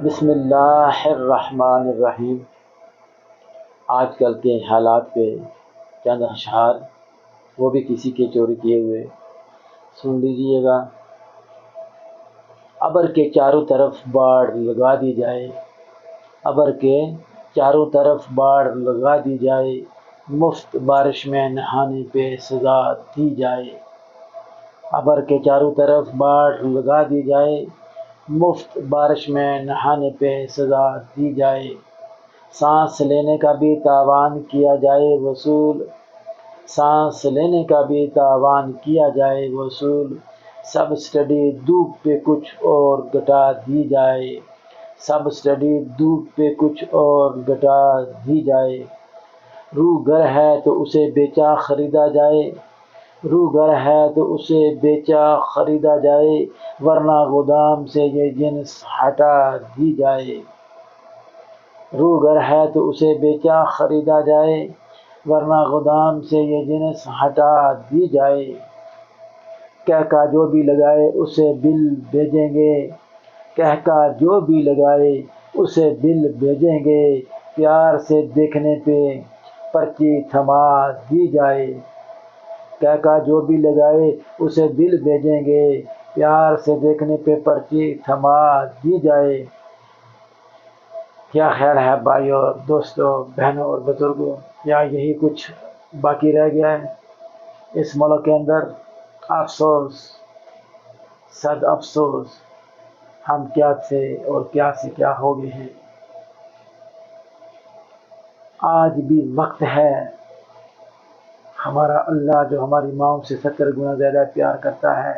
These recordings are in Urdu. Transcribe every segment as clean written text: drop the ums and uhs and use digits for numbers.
بسم اللہ الرحمن الرحیم۔ آج کل کے حالات پہ چند اشعار، وہ بھی کسی کے چوری کیے ہوئے، سن لیجئے گا۔ ابر کے چاروں طرف باڑ لگا دی جائے، ابر کے چاروں طرف باڑ لگا دی جائے، مفت بارش میں نہانے پہ سزا دی جائے۔ ابر کے چاروں طرف باڑ لگا دی جائے، مفت بارش میں نہانے پہ سزا دی جائے۔ سانس لینے کا بھی تاوان کیا جائے وصول، سانس لینے کا بھی تاوان کیا جائے وصول۔ سبسڈی دودھ پہ کچھ اور گھٹا دی جائے، سبسڈی دودھ پہ کچھ اور گھٹا دی جائے۔ روگر ہے تو اسے بیچا خریدا جائے، روگر ہے تو اسے بیچا خریدا جائے، ورنہ گودام سے یہ جنس ہٹا دی جائے۔ روگر ہے تو اسے بیچا خریدا جائے، ورنہ گودام سے یہ جنس ہٹا دی جائے۔ کہہ کا جو بھی لگائے اسے بل بھیجیں گے، کہہ کا جو بھی لگائے اسے بل بھیجیں گے، پیار سے دیکھنے پہ پرچی تھما دی جائے۔ کہہ کا جو بھی لگائے اسے بل بھیجیں گے، پیار سے دیکھنے پہ پرچی تھما دی جائے۔ کیا خیال ہے بھائیو، دوستو، بہنوں اور بزرگوں؟ یا یہی کچھ باقی رہ گیا ہے اس ملک کے اندر؟ افسوس، صد افسوس، ہم کیا تھے اور کیا سے کیا ہو گئے ہیں۔ آج بھی وقت ہے، ہمارا اللہ جو ہماری ماؤں سے 70 گنا زیادہ پیار کرتا ہے،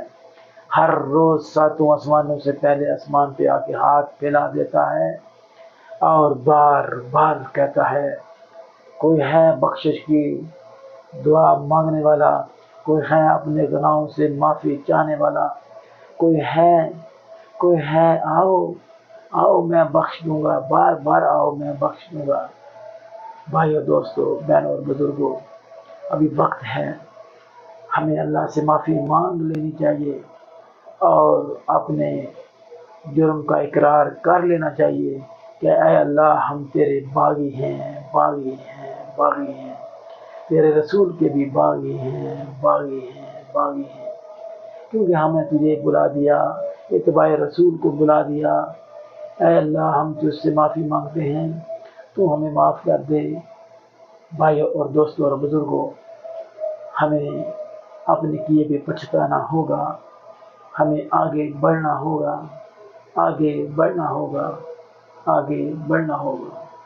ہر روز 7 آسمانوں سے پہلے آسمان پہ آ کے ہاتھ پھیلا دیتا ہے اور بار بار کہتا ہے، کوئی ہے بخشش کی دعا مانگنے والا، کوئی ہے اپنے گناہوں سے معافی چاہنے والا، کوئی ہے، آؤ آؤ میں بخش دوں گا، بار بار آؤ میں بخش دوں گا۔ بھائیو، دوستو، بہنوں اور بزرگوں، ابھی وقت ہے، ہمیں اللہ سے معافی مانگ لینی چاہیے اور اپنے جرم کا اقرار کر لینا چاہیے کہ اے اللہ، ہم تیرے باغی ہیں، باغی ہیں، باغی ہیں، تیرے رسول کے بھی باغی ہیں، باغی ہیں، باغی ہیں، کیونکہ ہمیں تجھے بلا دیا، اتباع رسول کو بلا دیا۔ اے اللہ، ہم تجھ سے معافی مانگتے ہیں، تو ہمیں معاف کر دے۔ بھائیوں اور دوستوں اور بزرگوں، ہمیں اپنے کیے بھی پچھتانا ہوگا، ہمیں آگے بڑھنا ہوگا، آگے بڑھنا ہوگا، آگے بڑھنا ہوگا۔